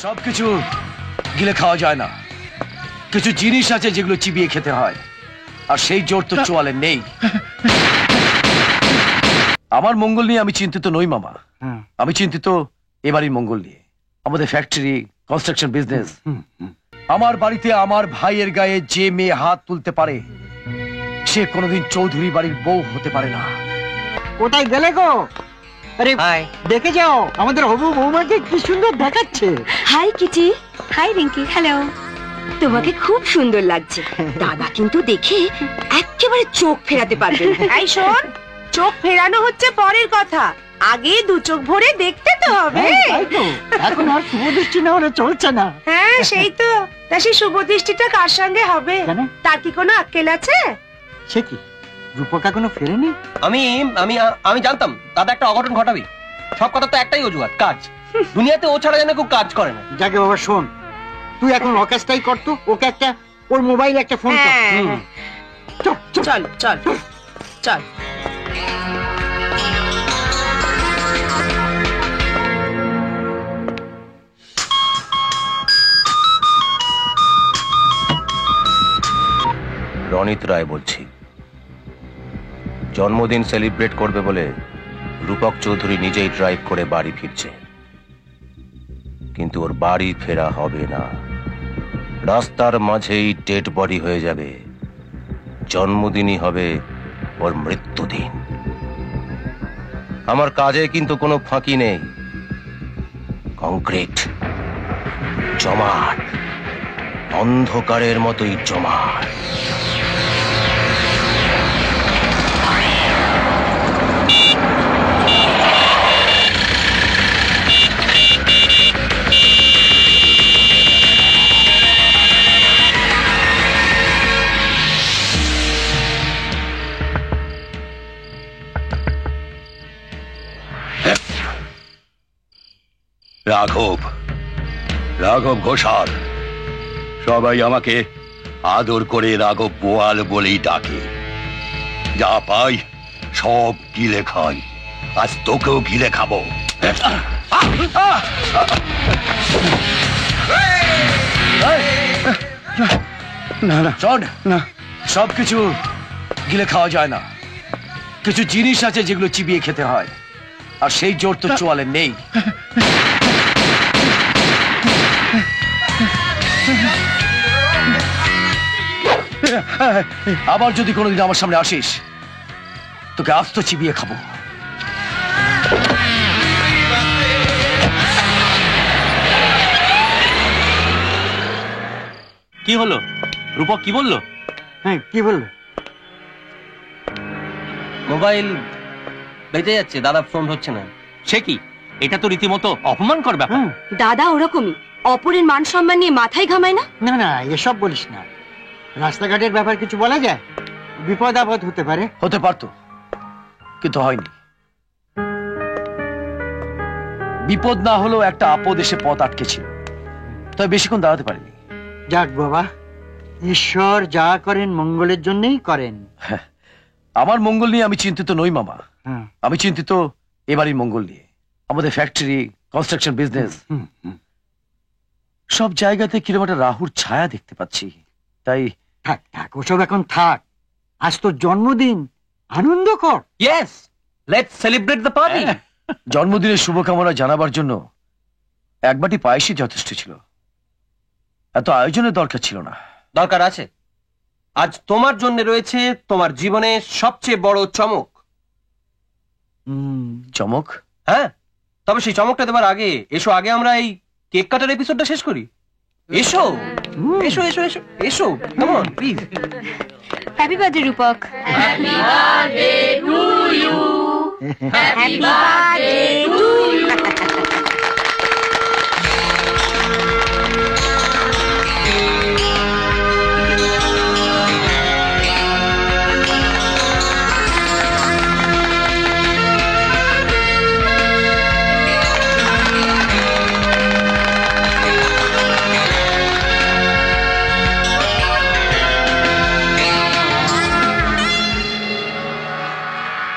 সবকিছু গিলে খাওয়া যায় না, কিছু জিনিস আছে যেগুলো চিবিয়ে খেতে হয়, আর সেই জোর তো চোয়ালে নেই। আমার মঙ্গল নিয়ে আমি চিন্তিত নই মামা, আমি চিন্তিত এবারই মঙ্গল নিয়ে। আমাদের ফ্যাক্টরি, কনস্ট্রাকশন বিজনেস। আমার বাড়িতে আমার ভাইয়ের গায়ে যে মেয়ে হাত তুলতে পারে সে কোনোদিন চৌধুরী বাড়ির বউ হতে পারে না। কোথায় গেলে গো? আরে দেখে যাও, আমাদের হবু বৌমাকে কি সুন্দর দেখাচ্ছে। Hi Kitty. Hi Rinki. Hello. তোমাকে খুব সুন্দর লাগছে। দাদা কিন্তু দেখে একেবারে চোখ ফেরাতে পারবে না। এই শোন, চোখ ফেরানো হচ্ছে পরের কথা, আগে দু চোখ ভরে দেখতে তো হবে। এখন আর শুভ দৃষ্টি না হলে চলছে না। হ্যাঁ সেই তো। তা সেই শুভ দৃষ্টিটা কার সঙ্গে হবে? তার কি কোনো আক্কেল আছে? সে কি রূপক এখনো ফেরেনি? আমি আমি আমি জানতাম দাদা একটা অঘটন ঘটাবি। সব কথা তো একটাই অজুহাত, কাজ। দুনিয়াতে ও ছাড়া যেন কেউ কাজ করে না। যাকে বাবা শোন, তুই এখন অকাজটাই করতো, ওকে একটা ওর মোবাইলে একটা ফোন কর। চল চল চল। রনিত রায় বলছি। জন্মদিন সেলিব্রেট করবে বলে রূপক চৌধুরী নিজেই ড্রাইভ করে বাড়ি ফিরছে, কিন্তু ওর বাড়ি ফেরা হবে না। রাস্তার মাঝেই ডেড বডি হয়ে যাবে। জন্মদিনই হবে ওর মৃত্যুদিন। আমার কাজে কিন্তু কোনো ফাঁকি নেই। কংক্রিট, জমাট, অন্ধকারের মতোই জমাট। রাঘব ঘোষাল, সবাই আমাকে আদর করে রাঘব বোয়াল বলেই ডাকে। যা পাই সব গিলে খাই, আজ তোকেও গিলে খাবো। না না চল না, সবকিছু গিলে খাওয়া যায় না, কিছু জিনিস আছে যেগুলো চিবিয়ে খেতে হয়, আর সেই জোর তো চোয়ালে নেই। আবার যদি কোনোদিন আমার সামনে আসিস তোকে আস্ত চিবিয়ে খাবো। কি হলো? রূপক কি বললো? হ্যাঁ কি বললো? মোবাইল বেজে যাচ্ছে, দাদা ফোন হচ্ছে না। সে কি? এটা তো রীতিমতো অপমানকর ব্যাপার। দাদা ওরকমই, অপরের মান সম্মান নিয়ে মাথায় ঘামায় না। না না এসব বলিস না, রাস্তাঘাটের ব্যাপার কিছু বলা যায়? বিপদ আপদ হতে পারে। হতে পারতো, কিন্তু হয়নি। বিপদ না হলেও একটা আপদ এসে পথ আটকেছিল, তাই বেশিক্ষণ দাঁড়াতে পারিনি। যাক বাবা, ঈশ্বর যা করেন মঙ্গলের জন্যই করেন। আমার মঙ্গল নিয়ে আমি চিন্তিত নই মামা, আমি চিন্তিত এবারই মঙ্গল নিয়ে। আমাদের ফ্যাক্টরি, কনস্ট্রাকশন বিজনেস, সব জায়গাতে কিরকম একটা রাহুর ছায়া দেখতে পাচ্ছি। তাই থাক থাক ওসব এখন থাক, আজ তোর জন্মদিন, আনন্দ কর। Yes, let's celebrate the party. জন্মদিনের শুভকামনা জানাবার জন্য এক বাটি পায়েসই যথেষ্ট ছিল, এত আয়োজনের দরকার ছিল না। দরকার আছে। আজ তোমার জন্য রয়েছে তোমার জীবনে সবচেয়ে বড় চমক। চমক? হ্যাঁ, তবে সেই চমকটা দেবার আগে এসো, আগে আমরা এই কেক কাটার এপিসোডটা শেষ করি। এসো এসো এসো এসো এসো, come on please. Happy birthday Rupak. Happy birthday to you. Happy birthday to you.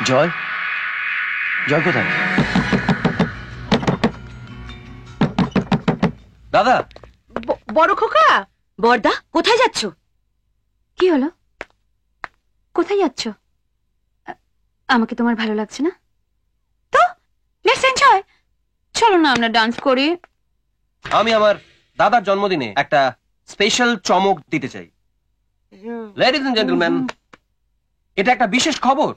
Joy, Joy কোথায়? দাদা, বড় খোকা, বর্দা কোথায় যাচ্ছ? কি হলো? কোথায় যাচ্ছ? আমাকে তোমার ভালো লাগছে না? তো লেটস এনজয়। চলো না আমরা ডান্স করি। আমি আমার দাদার জন্মদিনে একটা স্পেশাল চমক দিতে চাই। লেডিজ এন্ড জেন্টলম্যান, এটা একটা বিশেষ খবর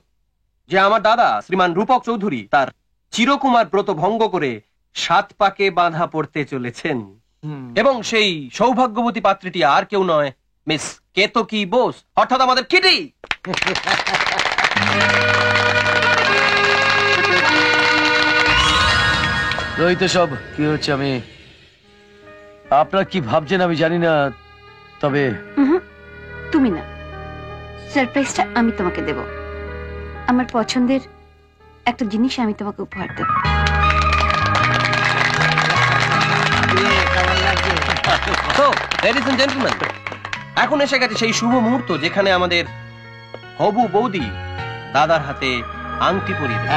যে আমার দাদা শ্রীমান রূপক চৌধুরী তার চিরকুমার ব্রত ভঙ্গ করে 7 পাকে বাঁধা পড়তে চলেছেন। এবং সেই সৌভাগ্যবতী পাত্রীটি আর কেউ নয়, মিস কেতকী বোস, অর্থাৎ আমাদের কিটি। রোহিত, সব কি হচ্ছে আমি আপনারা কি ভাবছেন আমি জানি না, তবে তুমি না, সারপ্রাইজটা আমি তোমাকে দেব। আমার পছন্দের একটা জিনিস আমি তোমাকে উপহার দেব। তো লেডিজ এন্ড জেন্টলম্যান, এখন এসে গেছে সেই শুভ মুহূর্ত যেখানে আমাদের হবু বৌদি দাদার হাতে আংটি পরিয়ে দেবে।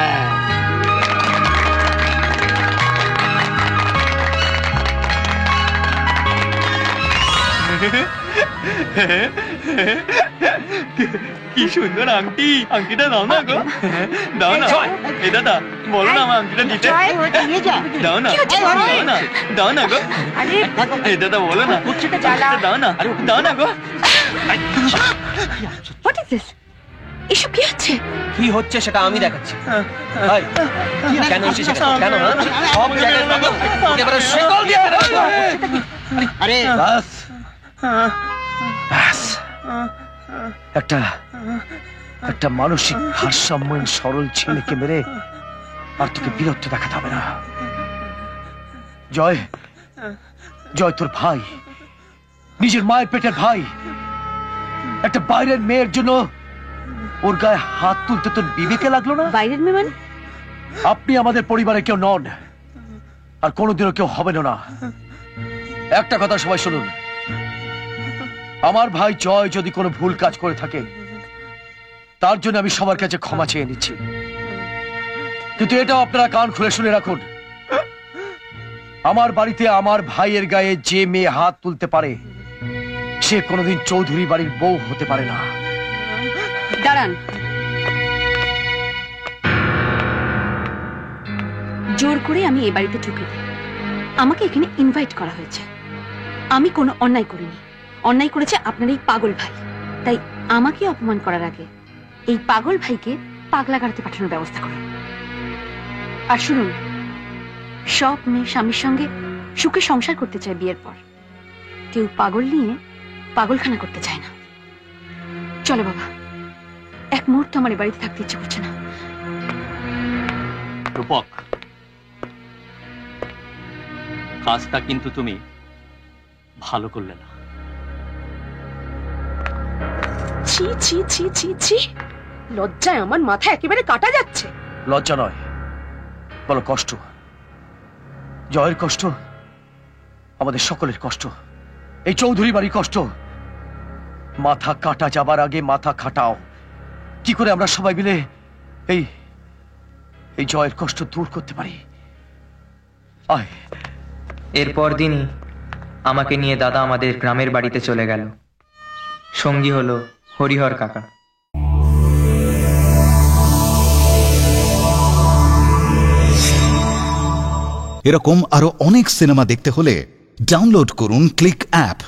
কি সুন্দর আংটি, আংটিটা দাও না গো, দাও না। এই দাদা বলো না আমার আংটিটা দিতে, দাও না, দাও না, দাও না গো। এই দাদা বলো না, দাও না, দাও না গো। What is this? এসব কি হচ্ছে? কি হচ্ছে সেটা আমি দেখাচ্ছি। ভাই, কেন এসেছিস এখানে? কেন? হ্যাঁ? সব জায়গায় পাগল, একেবারে শেকল দিয়ে দেবো। আরে ব্যাস ব্যাস, একটা মানসিক ভারসাম্যহীন সরল ছেলেকে মেরে আর তোকে বিরক্ত দেখাতে হবে না। জয়, জয় তোর ভাই, নিজের মায়ের পেটের ভাই, একটা বাইরের মেয়ের জন্য ওর গায়ে হাত তুলতে তোর বিবেকে লাগলো না? বাইরের মেয়ে মানে? আপনি আমাদের পরিবারে কেউ নন, আর কোনোদিনও কেউ হবেন না। একটা কথা সবাই শুনুন, আমার ভাই জয় যদি কোনো ভুল কাজ করে থাকে তার জন্য আমি সবার কাছে ক্ষমা চেয়ে নিচ্ছি, কিন্তু এটাও আপনারা কান খুলে শুনে রাখুন, আমার বাড়িতে আমার ভাইয়ের গায়ে যে মেয়ে হাত তুলতে পারে সে কোনোদিন চৌধুরী বাড়ির বউ হতে পারে না। দাঁড়ান, জোর করে আমি এই বাড়িতে ঢুকিনি। আমাকে এখানে ইনভাইট করা হয়েছে। আমি কোনো অন্যায় করিনি, অন্যায় করেছে আপনার এই পাগল ভাই। তাই আমাকে অপমান করার আগে এই পাগল ভাইকে পাগলাগারদে পাঠানোর ব্যবস্থা করুন। আর শুনুন, সব মেয়ে স্বামীর সঙ্গে সুখে সংসার করতে চায় বিয়ের পর, কেউ পাগল নিয়ে পাগলখানা করতে চায় না। চলো বাবা, এক মুহূর্ত আমার এই বাড়িতে থাকতে ইচ্ছে করছে না। রূপক, কাজটা কিন্তু তুমি ভালো করলে না। ছি ছি ছি ছি ছি, লজ্জায় আমার মাথা একেবারে কাটা যাচ্ছে। লজ্জা নয়, বলো কষ্ট। জয়ের কষ্ট আমাদের সকলের কষ্ট, এই চৌধুরী বাড়ির কষ্ট। মাথা কাটা যাবার আগে মাথা খাটাও, কি করে আমরা সবাই মিলে এই জয়ের কষ্ট দূর করতে পারি। আয়। এরপর দিনই আমাকে নিয়ে দাদা আমাদের গ্রামের বাড়িতে চলে গেল। সঙ্গী হলো হরিহর কাকা। এরকম আরো অনেক সিনেমা দেখতে হলে ডাউনলোড করুন ক্লিক অ্যাপ।